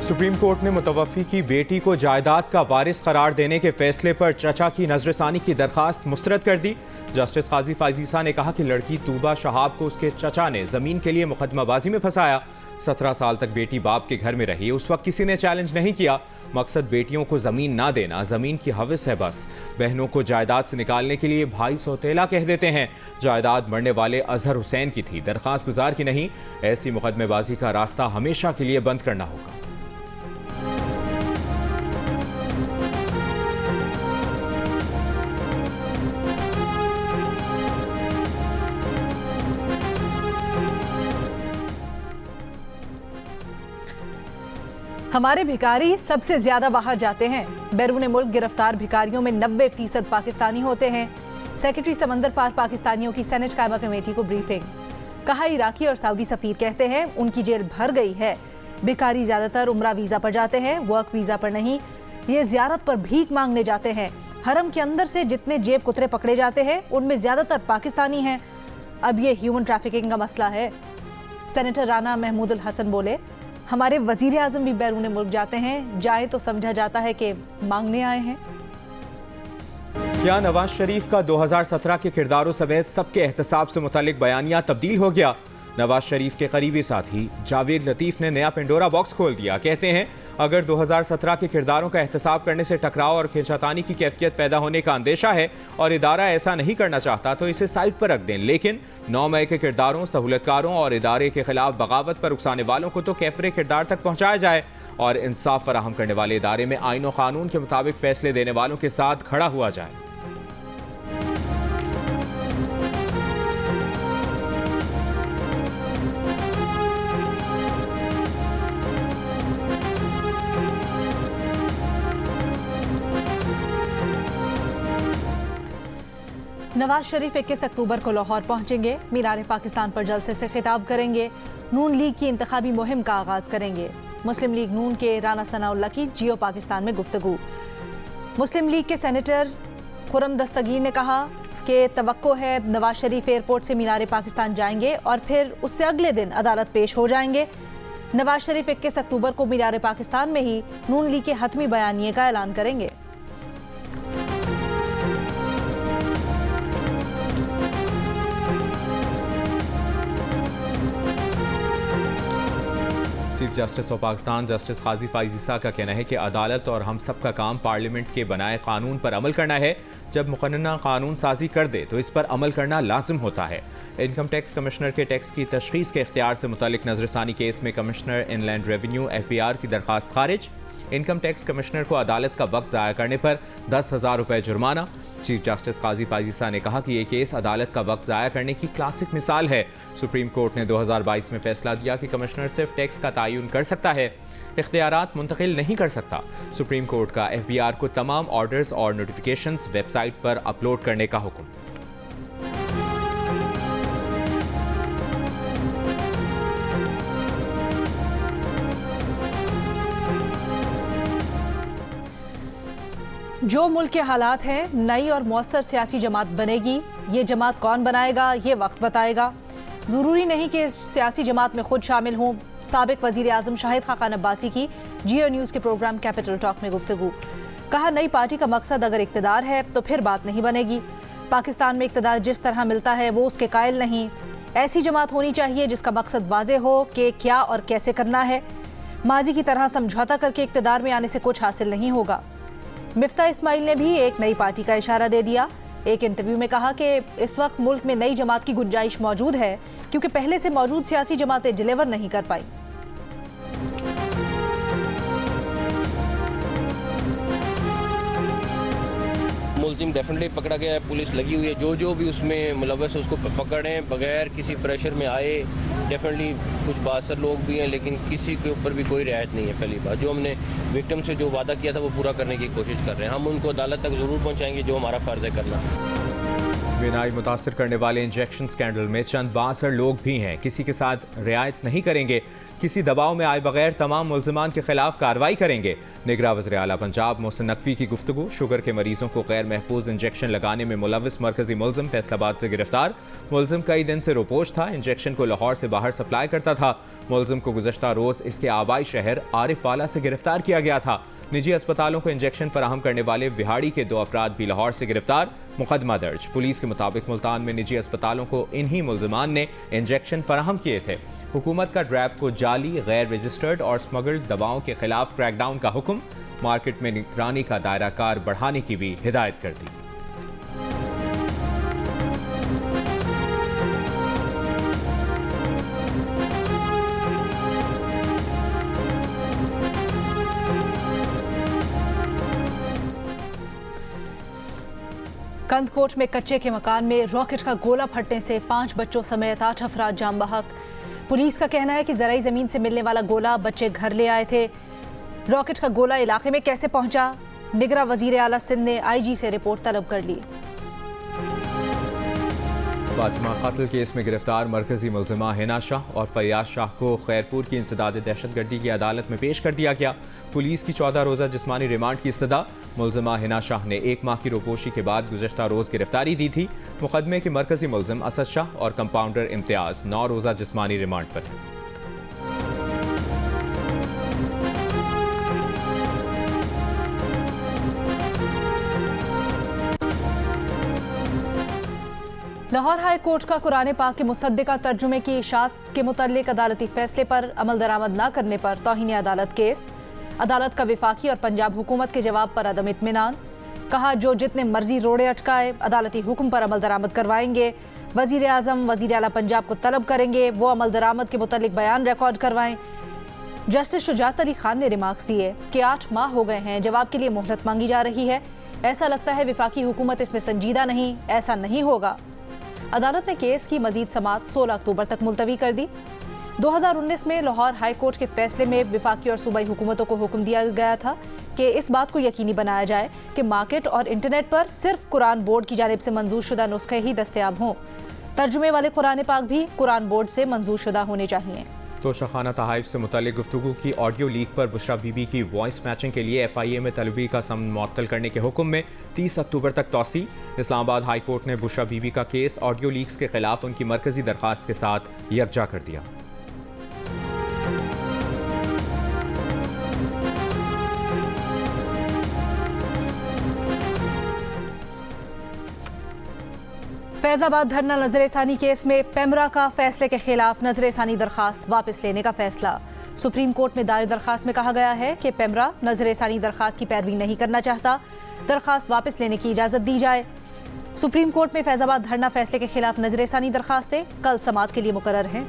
Supreme court ने मुतवफ़ी की बेटी को जायदाद का वारिस करार देने के फैसले पर चचा की नजरसानी की दरखास्त मुस्तरद कर दी। जस्टिस काजी फाइजीसा ने कहा कि लड़की तूबा शहाब को उसके चचा ने ज़मीन के लिए मुकदमाबाजी में फंसाया। 17 साल तक बेटी बाप के घर में रही, उस वक्त किसी ने चैलेंज नहीं किया। मकसद बेटियों को ज़मीन ना देना, ज़मीन की हवस है बस। बहनों को जायदाद से निकालने के लिए भाई सौतेला कह देते हैं। जायदाद मरने वाले अजहर हुसैन की थी, दरखास्त गुजार की नहीं। ऐसी मुकदमेबाजी का रास्ता हमेशा के लिए बंद करना होगा। हमारे भिखारी सबसे ज्यादा बाहर जाते हैं। बैरून मुल्क गिरफ्तार भिखारियों में 90% पाकिस्तानी होते हैं। सेक्रेटरी समंदर पार पाकिस्तानियों की सेनेट कायमा कमेटी को ब्रीफिंग। कहा इराकी और सऊदी सफीर कहते हैं उनकी जेल भर गई है। भिखारी ज्यादातर उम्रा वीजा पर जाते हैं, वर्क वीजा पर नहीं। ये जियारत पर भीख मांगने जाते हैं। हरम के अंदर से जितने जेब कुतरे पकड़े जाते हैं उनमें ज्यादातर पाकिस्तानी हैं। अब ये ह्यूमन ट्रैफिकिंग का मसला है। सेनेटर राना महमूदुल हसन बोले, हमारे वजीर आजम भी बैरून मुल्क जाते हैं, जाए तो समझा जाता है कि मांगने आए हैं। क्या नवाज शरीफ का 2017 के किरदारों समेत सबके एहतसाब से मुतालिक बयानिया तब्दील हो गया? नवाज शरीफ के करीबी साथी जावेद लतीफ ने नया पेंडोरा बॉक्स खोल दिया। कहते हैं अगर 2017 के किरदारों का एहतसाब करने से टकराव और खींचातानी की कैफियत पैदा होने का अंदेशा है और इदारा ऐसा नहीं करना चाहता तो इसे साइड पर रख दें, लेकिन 9 मई के किरदारों, सहूलतकारों और इदारे के खिलाफ बगावत पर उकसाने वालों को तो कैफरे किरदार तक पहुंचाया जाए और इंसाफ फराहम करने वाले इदारे में आईन और कानून के मुताबिक फैसले देने वालों के साथ खड़ा हुआ जाए। नवाज शरीफ 21 अक्टूबर को लाहौर पहुंचेंगे। मीनार पाकिस्तान पर जलसे से खिताब करेंगे। नून लीग की इंतखाबी मुहिम का आगाज करेंगे। मुस्लिम लीग नून के राना सनाउल्लाह की जियो पाकिस्तान में गुफ्तगू। मुस्लिम लीग के सेनेटर खुरम दस्तगीर ने कहा कि तवक्को है नवाज शरीफ एयरपोर्ट से मीनार पाकिस्तान जाएंगे और फिर उससे अगले दिन अदालत पेश हो जाएंगे। नवाज शरीफ 21 अक्टूबर को मीनार पाकिस्तान में ही नून लीग के हतमी बयानिए का ऐलान करेंगे। Chief justice of Pakistan justice Qazi Faez Isa का कहना है कि अदालत और हम सब का काम पार्लियामेंट के बनाए कानून पर अमल करना है। जब मुकन्ना कानून साजी कर दे तो इस पर अमल करना लाजिम होता है। इनकम टैक्स कमिश्नर के टैक्स की तशखीस के इख्तियार से मुतालिक नजरसानी केस में कमिश्नर इनलैंड रेवेन्यू FPR की दरखास्त खारिज। इनकम टैक्स कमिश्नर को अदालत का वक्त ज़ाया करने पर 10,000 रुपये जुर्माना। चीफ जस्टिस काजी फाइजीसा ने कहा कि ये केस अदालत का वक्त ज़ाया करने की क्लासिक मिसाल है। सुप्रीम कोर्ट ने 2022 में फैसला दिया कि कमिश्नर सिर्फ टैक्स का तयन कर सकता है, इख्तियारात मुंतकिल नहीं कर सकता। सुप्रीम कोर्ट का FPR को तमाम ऑर्डर्स और नोटिफिकेशंस वेबसाइट पर अपलोड करने का हुक्म। जो मुल्क के हालात हैं, नई और मौसर सियासी जमात बनेगी। ये जमात कौन बनाएगा ये वक्त बताएगा। ज़रूरी नहीं कि इस सियासी जमात में खुद शामिल हों। साबिक वज़ीर आज़म शाहिद खाकान अब्बासी की जियो न्यूज़ के प्रोग्राम कैपिटल टॉक में गुफ्तगू। कहा नई पार्टी का मकसद अगर इक़्तिदार है तो फिर बात नहीं बनेगी। पाकिस्तान में इक़्तिदार जिस तरह मिलता है वो उसके कायल नहीं। ऐसी जमात होनी चाहिए जिसका मकसद वाज़ेह हो कि क्या और कैसे करना है। माजी की तरह समझौता करके इक़्तिदार में आने से कुछ हासिल नहीं होगा। मिफ्ता इस्माइल ने भी एक नई पार्टी का इशारा दे दिया। एक इंटरव्यू में कहा कि इस वक्त मुल्क में नई जमात की गुंजाइश मौजूद है क्योंकि पहले से मौजूद सियासी जमातें डिलीवर नहीं कर पाई। मुल्जिम डेफिनेटली पकड़ा गया है, पुलिस लगी हुई है। जो भी उसमें मुलव्वस है उसको पकड़ें बगैर किसी प्रेशर में आए। डेफिनेटली कुछ बासर लोग भी हैं लेकिन किसी के ऊपर भी कोई रियायत नहीं है। पहली बात, जो हमने विक्टिम से जो वादा किया था वो पूरा करने की कोशिश कर रहे हैं। हम उनको अदालत तक ज़रूर पहुँचाएंगे, जो हमारा फ़र्ज़ है करना। बिनाई मुतासर करने वाले इंजेक्शन स्कैंडल में चंद बासर लोग भी हैं, किसी के साथ रियायत नहीं करेंगे। किसी दबाव में आए बगैर तमाम मुल्ज़िमान के खिलाफ कार्रवाई करेंगे। निगरान वज़ीर आला पंजाब मोहसिन नकवी की गुफ्तगू। शुगर के मरीजों को गैर महफूज इंजेक्शन लगाने में मुलविस मरकजी मुल्ज़िम फैसलाबाद से गिरफ्तार। मुल्ज़िम कई दिन से रोपोश था, इंजेक्शन को लाहौर से बाहर सप्लाई करता था। मुलजिम को गुज़श्ता रोज़ इसके आबाई शहर आरिफवाला से गिरफ्तार किया गया था। निजी अस्पतालों को इंजेक्शन फराहम करने वाले विहाड़ी के 2 अफराद भी लाहौर से गिरफ्तार, मुकदमा दर्ज। पुलिस के मुताबिक मुल्तान में निजी अस्पतालों को इन्हीं मुलजिमान ने इंजेक्शन फराहम किए थे। हुकूमत का ड्रैब को जाली, गैर रजिस्टर्ड और स्मगल्ड दवाओं के खिलाफ क्रैकडाउन का हुक्म, मार्केट में निगरानी का दायरा कार बढ़ाने की भी हिदायत कर दी। कंदकोट में कच्चे के मकान में रॉकेट का गोला फटने से 5 बच्चों समेत 8 अफराद जाम बहक। पुलिस का कहना है कि ज़राई ज़मीन से मिलने वाला गोला बच्चे घर ले आए थे। रॉकेट का गोला इलाके में कैसे पहुंचा, निगरां वज़ीर आला सिंध ने IG से रिपोर्ट तलब कर ली। फातिमा कत्ल केस में गिरफ्तार मरकजी मुलजिमा हिना शाह और फैयाज शाह को खैरपुर की इंसदाद दहशतगर्दी की अदालत में पेश कर दिया गया। पुलिस की 14 रोज़ा जिस्मानी रिमांड की इस्तदा। मुलजिमा हिना शाह ने 1 माह की रोपोशी के बाद गुज़श्ता रोज़ गिरफ्तारी दी थी। मुकदमे के मरकजी मुलजिम असद शाह और कंपाउंडर इम्तियाज़ 9 रोज़ा जिस्मानी रिमांड पर हैं। लाहौर हाई कोर्ट का कुरान पाक के मुसद्दिका तर्जुमे की इशात के मुतल्लिक अदालती फैसले पर अमल दरामद न करने पर तौहीन अदालत केस। अदालत का विफाकी और पंजाब हुकूमत के जवाब पर अदम इत्मीनान। कहा जो जितने मर्जी रोड़े अटकाए अदालती हुक्म पर अमल दरामद करवाएंगे। वज़ीर आज़म वज़ीर आला पंजाब को तलब करेंगे वो अमल दरामद के मुतल्लिक बयान रिकॉर्ड करवाएं। जस्टिस शुजात अली खान ने रिमार्क्स दिए कि 8 माह हो गए हैं, जवाब के लिए मोहलत मांगी जा रही है। ऐसा लगता है विफाकी हुकूमत इसमें संजीदा नहीं, ऐसा नहीं होगा। अदालत ने केस की मजीद समाअत 16 अक्टूबर तक मुलतवी कर दी। 2019 में लाहौर हाई कोर्ट के फैसले में विफाकी और सूबाई हुकूमतों को हुक्म दिया गया था कि इस बात को यकीनी बनाया जाए कि मार्केट और इंटरनेट पर सिर्फ कुरान बोर्ड की जानिब से मंजूर शुदा नुस्खे ही दस्तयाब हों। तर्जुमे वाले कुरान पाक भी कुरान बोर्ड से मंजूर शुदा होने चाहिए। तोशाखाना तहाइफ से मुतालिक गुफ्तगू की ऑडियो लीक पर बुशरा बीबी की वॉइस मैचिंग के लिए FIA में तलबी का समन मुअत्तल करने के हुक्म में 30 अक्टूबर तक तौसी। इस्लामाबाद हाई कोर्ट ने बुशरा बीबी का केस ऑडियो लीक्स के खिलाफ उनकी मरकजी दरखास्त के साथ यकजा कर दिया। फैजाबाद धरना नजरसानी केस में पेमरा का फैसले के खिलाफ नजरसानी दरखास्त वापस लेने का फैसला। सुप्रीम कोर्ट में दायर दरखास्त में कहा गया है कि पेमरा नजरसानी दरखास्त की पैरवी नहीं करना चाहता, दरखास्त वापस लेने की इजाजत दी जाए। सुप्रीम कोर्ट में फैजाबाद धरना फैसले के खिलाफ नजरसानी दरखास्तें कल समाअत के लिए मुकर्रर हैं।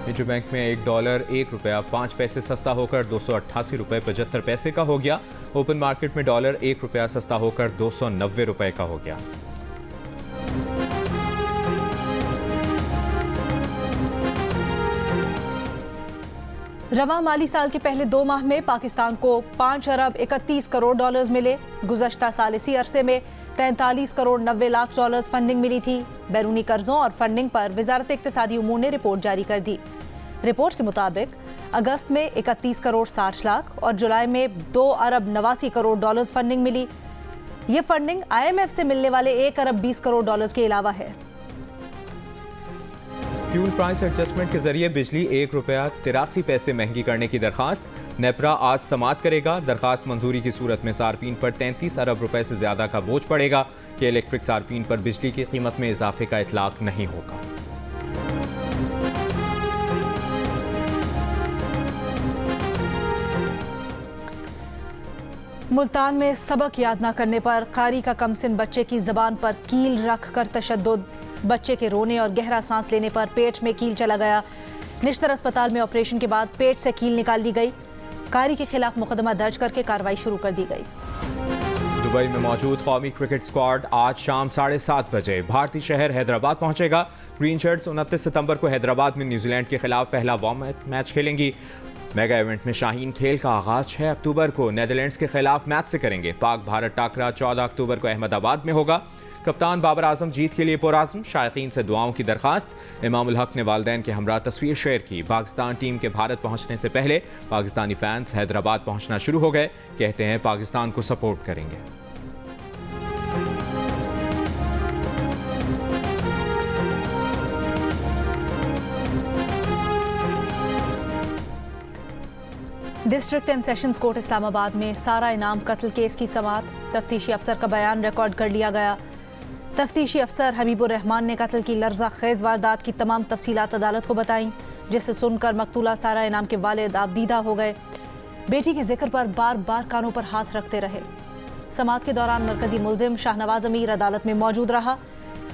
इंटरबैंक में $1 ₹1.05 सस्ता होकर 288 रुपये 75 पैसे का हो गया। ओपन मार्केट में डॉलर ₹1 सस्ता होकर 290 रुपये का हो गया। रवां माली साल के पहले 2 माह में पाकिस्तान को $5 अरब 31 करोड़ मिले। गुज़श्ता साल इसी अरसे में 43 करोड़ 90 लाख डॉलर्स फंडिंग मिली थी। बैरूनी कर्जों और फंडिंग पर वजारत इक्तिसादी उमूर ने रिपोर्ट जारी कर दी। रिपोर्ट के मुताबिक अगस्त में 31 करोड़ 60 लाख और जुलाई में $2 अरब 89 करोड़ डॉलर्स फंडिंग मिली। ये फंडिंग IMF से मिलने वाले $1 अरब 20 करोड़ डॉलर्स के अलावा है। फ्यूल प्राइस एडजस्टमेंट के जरिए बिजली ₹1.83 महंगी करने की दरखास्त। नेपरा आज समाअत करेगा। दरखास्त मंजूरी की सूरत में सार्फिन पर 33 अरब रुपए से ज्यादा का बोझ पड़ेगा कि इलेक्ट्रिक सार्फिन पर बिजली की कीमत में इजाफे का इतलाक नहीं होगा। मुल्तान में सबक याद न करने पर कारी का कमसिन बच्चे की जबान पर कील रख कर तशद्दुद। बच्चे के रोने और गहरा सांस लेने पर पेट में कील चला गया। निश्तर अस्पताल में ऑपरेशन के बाद पेट से कील निकाल दी गई। कारी के खिलाफ मुकदमा दर्ज करके कार्रवाई शुरू कर दी गई। दुबई में मौजूद कौमी क्रिकेट स्क्वाड आज शाम 7:30 बजे भारतीय शहर हैदराबाद पहुंचेगा। ग्रीन शर्ट्स 29 सितंबर को हैदराबाद में न्यूजीलैंड के खिलाफ पहला वार्म मैच खेलेंगी। मेगा इवेंट में शाहीन खेल का आगाज 6 अक्टूबर को नेदरलैंड्स के खिलाफ मैच से करेंगे। पाक भारत टाकरा 14 अक्टूबर को अहमदाबाद में होगा। कप्तान बाबर आजम जीत के लिए पुरआज़म। शायकीन से दुआओं की दरखास्त। इमामुल हक ने वालिदैन के हमरा तस्वीर शेयर की। पाकिस्तान टीम के भारत पहुंचने से पहले पाकिस्तानी फैंस हैदराबाद पहुंचना शुरू हो गए। कहते हैं पाकिस्तान को सपोर्ट करेंगे। District and sessions court Islamabad में सारा इनाम कत्ल केस की समाअत। तफ्तीशी अफसर का बयान रिकॉर्ड कर लिया गया। तफ्तीशी अफसर हबीबुर रहमान ने कत्ल की लर्जा खेज वारदात की तमाम तफसीलात अदालत को बताई, जिसे सुनकर मकतूला सारा इनाम के वालिद आबदीदा हो गए। बेटी के जिक्र पर बार बार कानों पर हाथ रखते रहे। समाअत के दौरान मरकजी मुलजिम शाहनवाज अमीर अदालत में मौजूद रहा।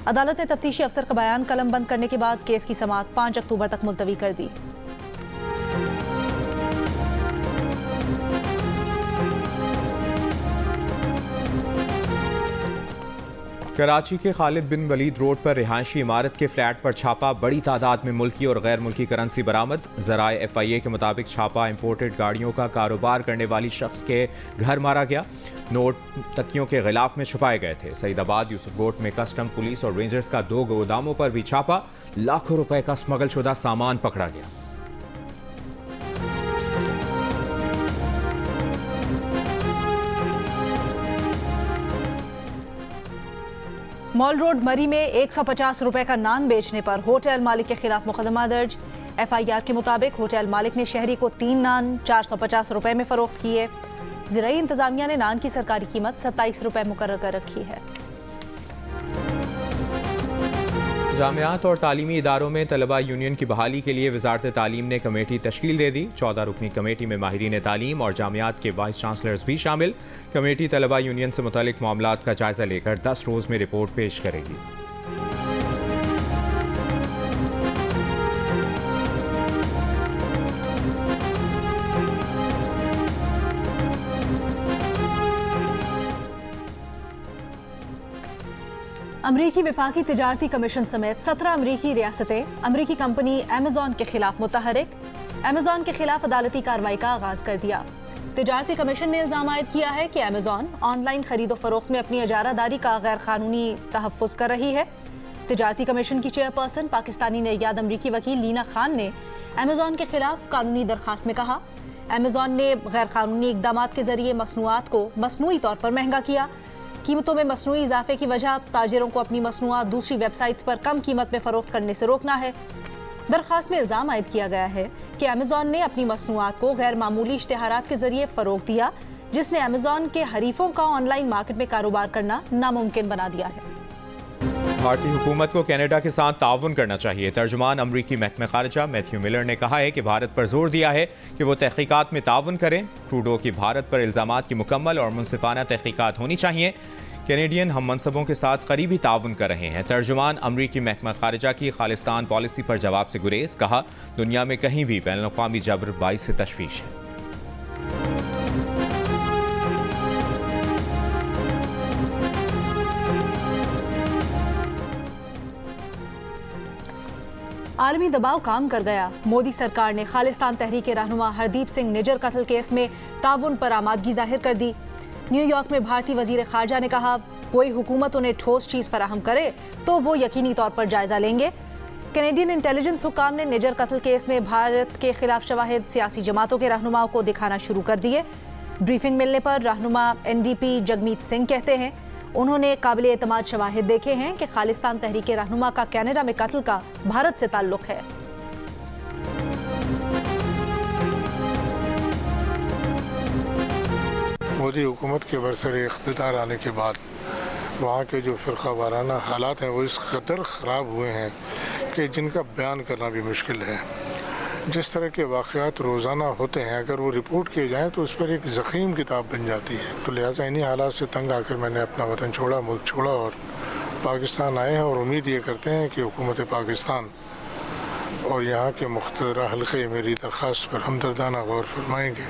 अदालत ने तफ्तीशी अफसर का बयान कलम बंद करने के बाद केस की समाअत 5 अक्टूबर तक मुलतवी कर दी। कराची के खालिद बिन वलीद रोड पर रिहायशी इमारत के फ्लैट पर छापा, बड़ी तादाद में मुल्की और गैर मुल्की करेंसी बरामद। ज़राए FIA के मुताबिक छापा इंपोर्टेड गाड़ियों का कारोबार करने वाली शख्स के घर मारा गया। नोट तकियों के गिलाफ में छुपाए गए थे। सईदाबाद यूसुफगोट में कस्टम पुलिस और रेंजर्स का 2 गोदामों पर भी छापा, लाखों रुपए का स्मगल शुदा सामान पकड़ा गया। मॉल रोड मरी में 150 रुपए का नान बेचने पर होटल मालिक के खिलाफ मुकदमा दर्ज। FIR के मुताबिक होटल मालिक ने शहरी को 3 नान 450 रुपए में फरोख्त किए। ज़राई इंतजामिया ने नान की सरकारी कीमत 27 रुपए मुकर्रर कर रखी है। जामियात और तालीमी इदारों में तलबा यूनियन की बहाली के लिए वजारत तालीम ने कमेटी तश्कील दे दी। 14 रुकनी कमेटी में माहिरीन तालीम और जामियात के वाइस चांसलर्स भी शामिल। कमेटी तलबा यूनियन से मुतालिक मामलात का जायजा लेकर 10 रोज़ में रिपोर्ट पेश करेगी। अमरीकी विफाकी तिजारती कमीशन समेत 17 अमरीकी रियासतें अमरीकी कंपनी अमेजॉन के खिलाफ मुतहरिक। अमेजॉन के खिलाफ अदालती कार्रवाई का आगाज कर दिया। तिजारती कमीशन ने इल्जाम आयद किया है कि अमेजॉन ऑनलाइन खरीदो फरोख्त में अपनी इजारादारी का गैर कानूनी तहफ़्फ़ुज़ कर रही है। तिजारती कमीशन की चेयरपर्सन पाकिस्तानी निर्यात अमरीकी वकील लीना खान ने अमेजॉन के खिलाफ कानूनी दरखास्त में कहा, अमेजॉन ने गैर कानूनी इक़दामात के जरिए मसनूआत को मसनूई तौर पर महंगा किया। कीमतों में मसनूई इजाफे की वजह ताजिरों को अपनी मसनूआत दूसरी वेबसाइट्स पर कम कीमत में फरोख्त करने से रोकना है। दरखास्त में इल्जाम आयद किया गया है कि अमेजॉन ने अपनी मसनूआत को गैर मामूली इश्तिहारात के जरिए फरोख्त दिया, जिसने अमेजॉन के हरीफों का ऑनलाइन मार्केट में कारोबार करना नामुमकिन बना दिया है। भारतीय हुकूमत को कनाडा के साथ ताउन करना चाहिए। तर्जुमान अमरीकी महकमा खारिजा मैथ्यू मिलर ने कहा है कि भारत पर जोर दिया है कि वो तहकीकात में ताउन करें। ट्रूडो की भारत पर इल्जामात की मुकम्मल और मुनसिफाना तहकीकात होनी चाहिए। कैनेडियन हम मनसबों के साथ करीबी ताउन कर रहे हैं। तर्जुमान अमरीकी महकमा खारिजा की खालिस्तान पॉलिसी पर जवाब से गुरेज, कहा दुनिया में कहीं भी बैनुल-अक़वामी जबर बाइस तशवीश है। आलमी दबाव काम कर गया। मोदी सरकार ने खालिस्तान तहरीक रहनुमा हरदीप सिंह निजर कत्ल केस में ताउन पर आमादगी जाहिर कर दी। न्यूयॉर्क में भारतीय वजीर खारजा ने कहा, कोई हुकूमत उन्हें ठोस चीज़ फराहम करे तो वो यकीनी तौर पर जायजा लेंगे। कैनेडियन इंटेलिजेंस हुकाम ने निजर कत्ल केस में भारत के खिलाफ शवाहिद सियासी जमातों के रहनुमाओं को दिखाना शुरू कर दिए। ब्रीफिंग मिलने पर रहनुमा NDP जगमीत सिंह कहते हैं, उन्होंने काबिल एतमाद शवाहिद देखे हैं कि खालिस्तान तहरीक रहनुमा का कनाडा में कत्ल का भारत से ताल्लुक है। मोदी हुकूमत के बरसरे इख्तिदार आने के बाद वहाँ के जो फ़िरक़ा वाराना हालात हैं वो इस कदर ख़राब हुए हैं कि जिनका बयान करना भी मुश्किल है। जिस तरह के वाक़यात रोज़ाना होते हैं, अगर वो रिपोर्ट किए जाएँ तो उस पर एक ज़ख़ीम किताब बन जाती है। तो लिहाजा इन्हीं हालात से तंग आकर मैंने अपना वतन छोड़ा, मुल्क छोड़ा और पाकिस्तान आए हैं। और उम्मीद ये करते हैं कि हुकूमत पाकिस्तान और यहाँ के मुख्तलिफ हल्के मेरी दरख्वास्त पर हमदर्दाना गौर फरमाएँगे।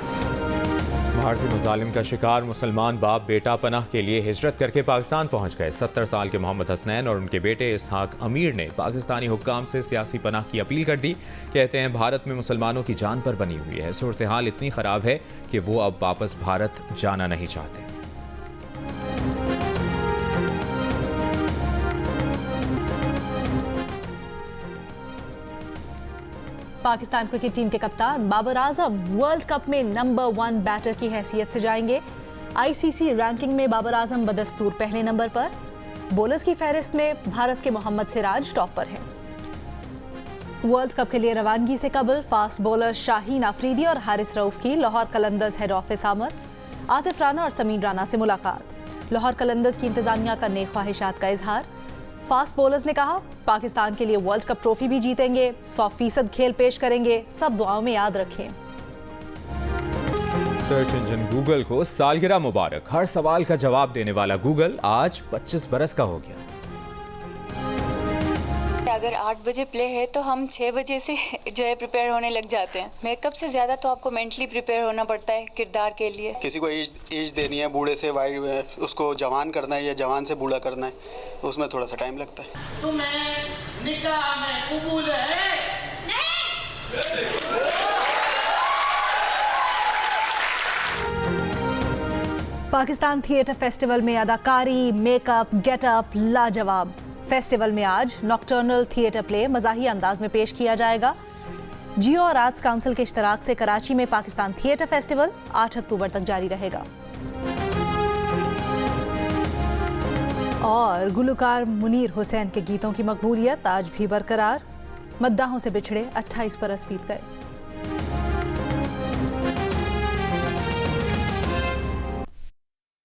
भारतीय मुजालिम का शिकार मुसलमान बाप बेटा पनाह के लिए हिजरत करके पाकिस्तान पहुंच गए। 70 साल के मोहम्मद हसनैन और उनके बेटे इसहाक अमीर ने पाकिस्तानी हुक्काम से सियासी पनाह की अपील कर दी। कहते हैं भारत में मुसलमानों की जान पर बनी हुई है। सूरत हाल इतनी ख़राब है कि वो अब वापस भारत जाना नहीं चाहते। पाकिस्तान क्रिकेट टीम के कप्तान बाबर आजम वर्ल्ड कप में नंबर 1 बैटर की हैसियत से जाएंगे। ICC रैंकिंग में बाबर आजम बदस्तूर पहले नंबर पर। बॉलर्स की फहरिस्त में भारत के मोहम्मद सिराज टॉप पर हैं। वर्ल्ड कप के लिए रवानगी से कबल फास्ट बॉलर शाहीन अफरीदी और हारिस रऊफ की लाहौर कलंदर्स हेड ऑफिस आमद। आतिफ राना और समीन राना से मुलाकात। लाहौर कलंदर्स की इंतजामिया का नेक ख्वाहिशात का इजहार। फास्ट बॉलर्स ने कहा, पाकिस्तान के लिए वर्ल्ड कप ट्रॉफी भी जीतेंगे, 100% खेल पेश करेंगे, सब दुआओं में याद रखें। सर्च इंजन गूगल को सालगिरह मुबारक। हर सवाल का जवाब देने वाला गूगल आज 25 बरस का हो गया। अगर 8 बजे प्ले है तो हम 6 बजे से जो है प्रिपेयर होने लग जाते हैं। मेकअप से ज़्यादा तो आपको मेंटली प्रिपेयर होना पड़ता है किरदार के लिए। किसी को एज देनी है, बूढ़े से वाइड उसको जवान करना है या जवान से बूढ़ा करना है, उसमें थोड़ा सा टाइम लगता है। तुम्हें निकाह में कबूल है? पाकिस्तान थिएटर फेस्टिवल में अदाकारी, मेकअप, गेटअप लाजवाब। फेस्टिवल में आज नॉक्टर्नल थिएटर प्ले मज़ाही अंदाज में पेश किया जाएगा। जियो और आर्ट्स काउंसिल के इश्तराक से कराची में पाकिस्तान थिएटर फेस्टिवल 8 अक्टूबर तक जारी रहेगा। और गुलकार मुनीर हुसैन के गीतों की मकबूलियत आज भी बरकरार। मद्दाहों से बिछड़े 28 बरस बीत गए।